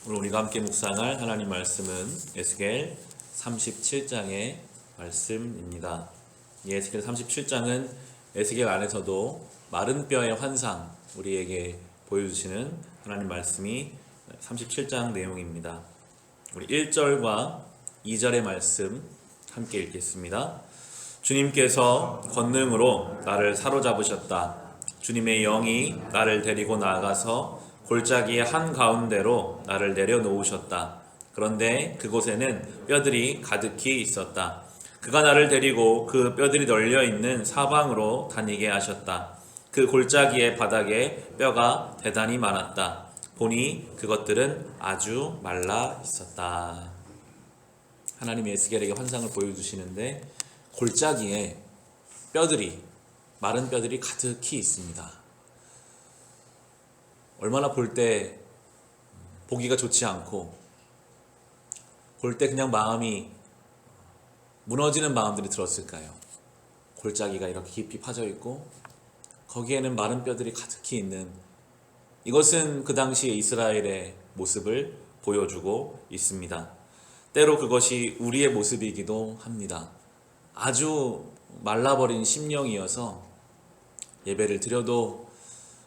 오늘 우리가 함께 묵상할 하나님 말씀은 에스겔 37장의 말씀입니다. 이 에스겔 37장은 에스겔 안에서도 마른 뼈의 환상 우리에게 보여주시는 하나님 말씀이 37장 내용입니다. 우리 1절과 2절의 말씀 함께 읽겠습니다. 주님께서 권능으로 나를 사로잡으셨다. 주님의 영이 나를 데리고 나아가서 골짜기의 한가운데로 나를 내려놓으셨다. 그런데 그곳에는 뼈들이 가득히 있었다. 그가 나를 데리고 그 뼈들이 널려있는 사방으로 다니게 하셨다. 그 골짜기의 바닥에 뼈가 대단히 많았다. 보니 그것들은 아주 말라 있었다. 하나님이 에스겔에게 환상을 보여주시는데 골짜기에 뼈들이, 마른 뼈들이 가득히 있습니다. 얼마나 볼 때 보기가 좋지 않고 볼 때 그냥 마음이 무너지는 마음들이 들었을까요? 골짜기가 이렇게 깊이 파져 있고 거기에는 마른 뼈들이 가득히 있는, 이것은 그 당시의 이스라엘의 모습을 보여주고 있습니다. 때로 그것이 우리의 모습이기도 합니다. 아주 말라버린 심령이어서 예배를 드려도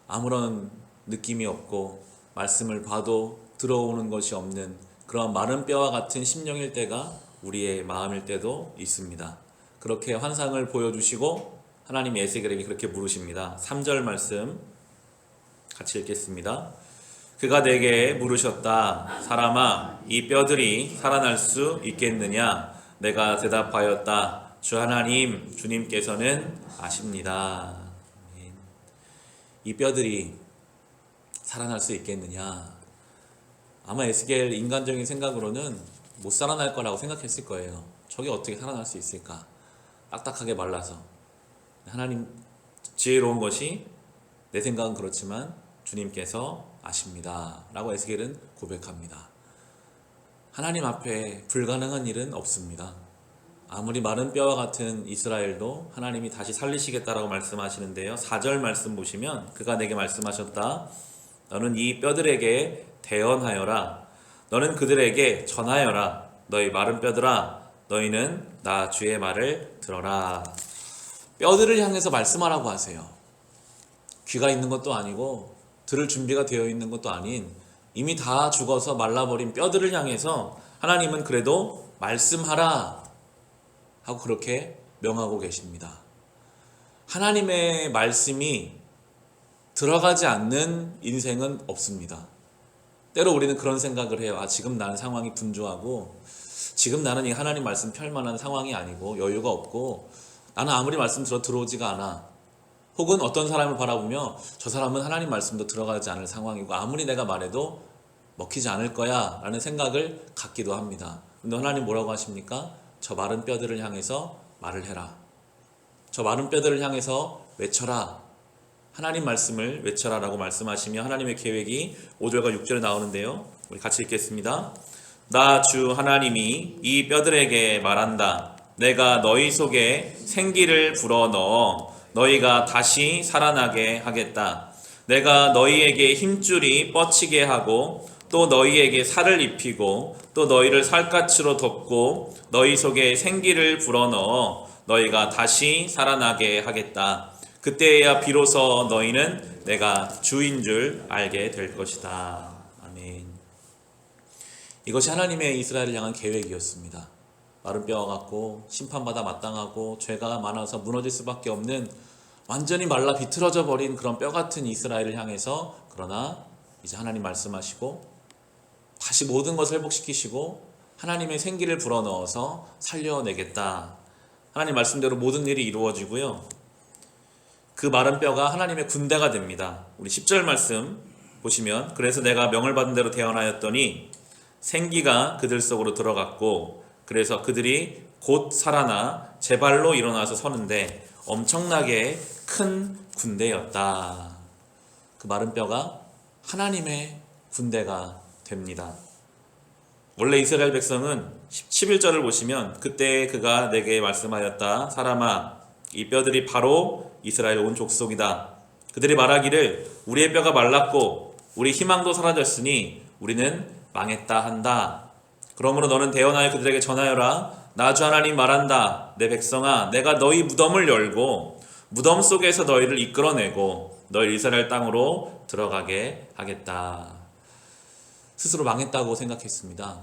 아무런 느낌이 없고 말씀을 봐도 들어오는 것이 없는 그런 마른 뼈와 같은 심령일 때가 우리의 마음일 때도 있습니다. 그렇게 환상을 보여주시고 하나님이 에스겔에게 그렇게 물으십니다. 3절 말씀 같이 읽겠습니다. 그가 내게 물으셨다. 사람아, 이 뼈들이 살아날 수 있겠느냐? 내가 대답하였다. 주 하나님, 주님께서는 아십니다. 이 뼈들이 살아날 수 있겠느냐? 아마 에스겔 인간적인 생각으로는 못 살아날 거라고 생각했을 거예요. 저게 어떻게 살아날 수 있을까? 딱딱하게 말라서. 하나님, 지혜로운 것이 내 생각은 그렇지만 주님께서 아십니다 라고 에스겔은 고백합니다. 하나님 앞에 불가능한 일은 없습니다. 아무리 마른 뼈와 같은 이스라엘도 하나님이 다시 살리시겠다라고 말씀하시는데요. 4절 말씀 보시면 그가 내게 말씀하셨다. 너는 이 뼈들에게 대언하여라. 너는 그들에게 전하여라. 너희 마른 뼈들아, 너희는 나 주의 말을 들어라. 뼈들을 향해서 말씀하라고 하세요. 귀가 있는 것도 아니고 들을 준비가 되어 있는 것도 아닌 이미 다 죽어서 말라버린 뼈들을 향해서 하나님은 그래도 말씀하라 하고 그렇게 명하고 계십니다. 하나님의 말씀이 들어가지 않는 인생은 없습니다. 때로 우리는 그런 생각을 해요. 지금 나는 상황이 분주하고 지금 나는 이 하나님 말씀 펼만한 상황이 아니고 여유가 없고 나는 아무리 말씀 들어오지가 않아. 혹은 어떤 사람을 바라보며 저 사람은 하나님 말씀도 들어가지 않을 상황이고 아무리 내가 말해도 먹히지 않을 거야 라는 생각을 갖기도 합니다. 근데 하나님 뭐라고 하십니까? 저 마른 뼈들을 향해서 말을 해라. 저 마른 뼈들을 향해서 외쳐라. 하나님 말씀을 외쳐라 라고 말씀하시며 하나님의 계획이 5절과 6절에 나오는데요. 우리 같이 읽겠습니다. 나 주 하나님이 이 뼈들에게 말한다. 내가 너희 속에 생기를 불어넣어 너희가 다시 살아나게 하겠다. 내가 너희에게 힘줄이 뻗치게 하고 또 너희에게 살을 입히고 또 너희를 살갗으로 덮고 너희 속에 생기를 불어넣어 너희가 다시 살아나게 하겠다. 그때야 비로소 너희는 내가 주인 줄 알게 될 것이다. 아멘. 이것이 하나님의 이스라엘을 향한 계획이었습니다. 마른 뼈와 같고 심판받아 마땅하고 죄가 많아서 무너질 수밖에 없는 완전히 말라 비틀어져 버린 그런 뼈 같은 이스라엘을 향해서, 그러나 이제 하나님 말씀하시고 다시 모든 것을 회복시키시고 하나님의 생기를 불어넣어서 살려내겠다. 하나님 말씀대로 모든 일이 이루어지고요. 그 마른 뼈가 하나님의 군대가 됩니다. 우리 10절 말씀 보시면 그래서 내가 명을 받은 대로 대언하였더니 생기가 그들 속으로 들어갔고 그래서 그들이 곧 살아나 제 발로 일어나서 서는데 엄청나게 큰 군대였다. 그 마른 뼈가 하나님의 군대가 됩니다. 원래 이스라엘 백성은 11절을 보시면 그때 그가 내게 말씀하였다. 사람아, 이 뼈들이 바로 이스라엘 온 족속이다. 그들이 말하기를 우리의 뼈가 말랐고 우리 희망도 사라졌으니 우리는 망했다 한다. 그러므로 너는 대언하여 그들에게 전하여라. 나 주 하나님 말한다. 내 백성아, 내가 너희 무덤을 열고 무덤 속에서 너희를 이끌어내고 너희 이스라엘 땅으로 들어가게 하겠다. 스스로 망했다고 생각했습니다.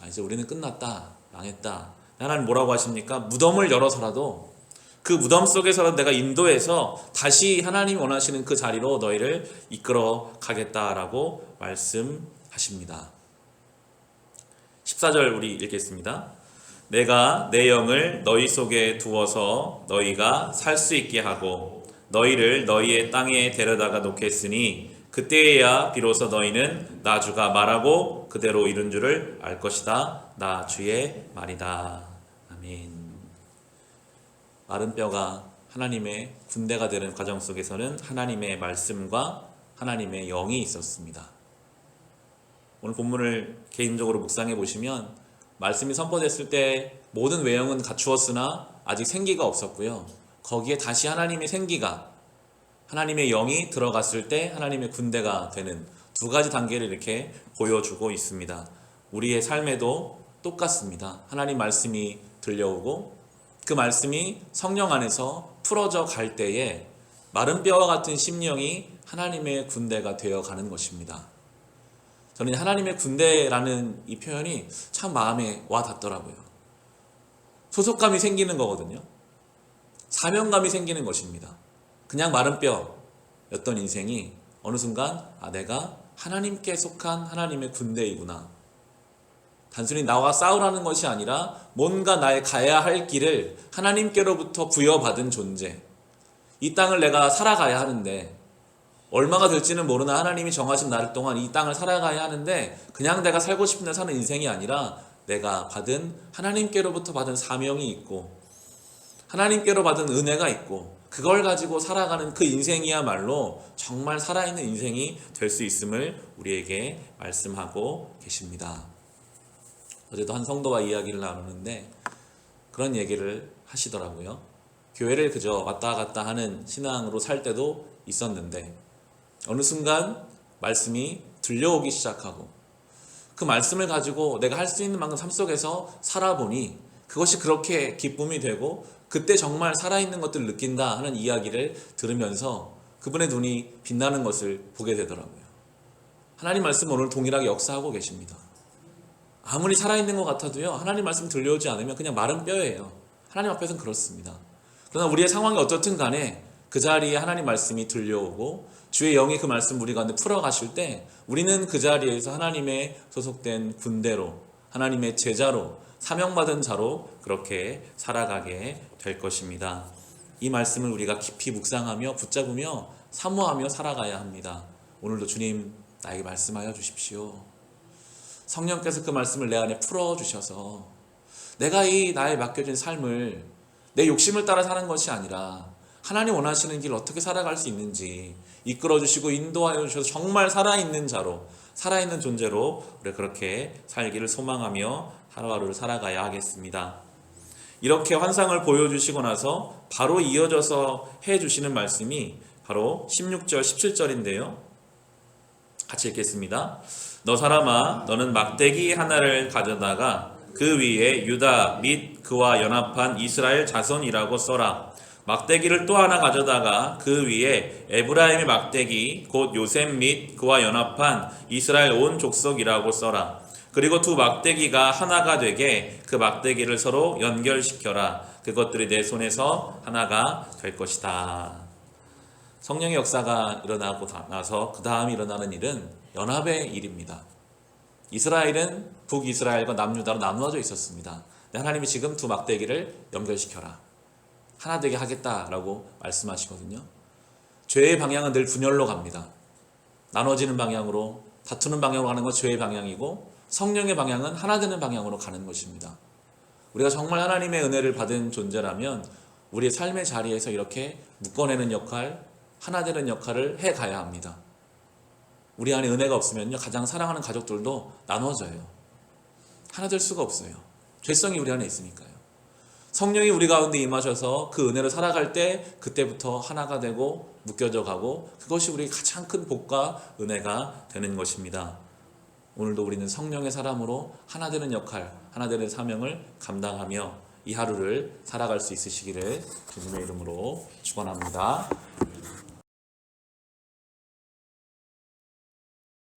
이제 우리는 끝났다. 망했다. 하나님 뭐라고 하십니까? 무덤을 열어서라도 그 무덤 속에서라도 내가 인도해서 다시 하나님이 원하시는 그 자리로 너희를 이끌어 가겠다라고 말씀하십니다. 14절 우리 읽겠습니다. 내가 내 영을 너희 속에 두어서 너희가 살 수 있게 하고 너희를 너희의 땅에 데려다가 놓겠으니 그때에야 비로소 너희는 나 주가 말하고 그대로 이룬 줄을 알 것이다. 나 주의 말이다. 아멘. 마른 뼈가 하나님의 군대가 되는 과정 속에서는 하나님의 말씀과 하나님의 영이 있었습니다. 오늘 본문을 개인적으로 묵상해 보시면 말씀이 선포됐을 때 모든 외형은 갖추었으나 아직 생기가 없었고요. 거기에 다시 하나님의 생기가, 하나님의 영이 들어갔을 때 하나님의 군대가 되는 두 가지 단계를 이렇게 보여주고 있습니다. 우리의 삶에도 똑같습니다. 하나님 말씀이 들려오고 그 말씀이 성령 안에서 풀어져 갈 때에 마른 뼈와 같은 심령이 하나님의 군대가 되어가는 것입니다. 저는 하나님의 군대라는 이 표현이 참 마음에 와 닿더라고요. 소속감이 생기는 거거든요. 사명감이 생기는 것입니다. 그냥 마른 뼈였던 인생이 어느 순간 내가 하나님께 속한 하나님의 군대이구나. 단순히 나와 싸우라는 것이 아니라 뭔가 나의 가야 할 길을 하나님께로부터 부여받은 존재. 이 땅을 내가 살아가야 하는데 얼마가 될지는 모르나 하나님이 정하신 날 동안 이 땅을 살아가야 하는데 그냥 내가 살고 싶은 데 사는 인생이 아니라 내가 받은 하나님께로부터 받은 사명이 있고 하나님께로 받은 은혜가 있고 그걸 가지고 살아가는 그 인생이야말로 정말 살아있는 인생이 될 수 있음을 우리에게 말씀하고 계십니다. 어제도 한 성도와 이야기를 나누는데 그런 얘기를 하시더라고요. 교회를 그저 왔다 갔다 하는 신앙으로 살 때도 있었는데 어느 순간 말씀이 들려오기 시작하고 그 말씀을 가지고 내가 할 수 있는 만큼 삶 속에서 살아보니 그것이 그렇게 기쁨이 되고 그때 정말 살아있는 것들을 느낀다 하는 이야기를 들으면서 그분의 눈이 빛나는 것을 보게 되더라고요. 하나님 말씀은 오늘 동일하게 역사하고 계십니다. 아무리 살아있는 것 같아도요, 하나님 말씀 들려오지 않으면 그냥 마른 뼈예요. 하나님 앞에서는 그렇습니다. 그러나 우리의 상황이 어떻든 간에 그 자리에 하나님 말씀이 들려오고 주의 영이 그 말씀 우리 가운데 풀어가실 때 우리는 그 자리에서 하나님의 소속된 군대로, 하나님의 제자로, 사명받은 자로 그렇게 살아가게 될 것입니다. 이 말씀을 우리가 깊이 묵상하며 붙잡으며 사모하며 살아가야 합니다. 오늘도 주님 나에게 말씀하여 주십시오. 성령께서 그 말씀을 내 안에 풀어주셔서 내가 이 나의 맡겨진 삶을 내 욕심을 따라 사는 것이 아니라 하나님 원하시는 길 어떻게 살아갈 수 있는지 이끌어주시고 인도하여 주셔서 정말 살아있는 자로, 살아있는 존재로 우리 그렇게 살기를 소망하며 하루하루를 살아가야 하겠습니다. 이렇게 환상을 보여주시고 나서 바로 이어져서 해주시는 말씀이 바로 16절, 17절인데요. 같이 읽겠습니다. 너 사람아, 너는 막대기 하나를 가져다가 그 위에 유다 및 그와 연합한 이스라엘 자손이라고 써라. 막대기를 또 하나 가져다가 그 위에 에브라임의 막대기 곧 요셉 및 그와 연합한 이스라엘 온 족속이라고 써라. 그리고 두 막대기가 하나가 되게 그 막대기를 서로 연결시켜라. 그것들이 내 손에서 하나가 될 것이다. 성령의 역사가 일어나고 나서 그 다음 일어나는 일은 연합의 일입니다. 이스라엘은 북이스라엘과 남유다로 나누어져 있었습니다. 하나님이 지금 두 막대기를 연결시켜라. 하나 되게 하겠다라고 말씀하시거든요. 죄의 방향은 늘 분열로 갑니다. 나눠지는 방향으로, 다투는 방향으로 가는 건 죄의 방향이고 성령의 방향은 하나 되는 방향으로 가는 것입니다. 우리가 정말 하나님의 은혜를 받은 존재라면 우리의 삶의 자리에서 이렇게 묶어내는 역할, 하나 되는 역할을 해가야 합니다. 우리 안에 은혜가 없으면요, 가장 사랑하는 가족들도 나눠져요. 하나 될 수가 없어요. 죄성이 우리 안에 있으니까요. 성령이 우리 가운데 임하셔서 그 은혜를 살아갈 때 그때부터 하나가 되고 묶여져 가고 그것이 우리 가장 큰 복과 은혜가 되는 것입니다. 오늘도 우리는 성령의 사람으로 하나 되는 역할, 하나 되는 사명을 감당하며 이 하루를 살아갈 수 있으시기를 주님의 이름으로 축원합니다.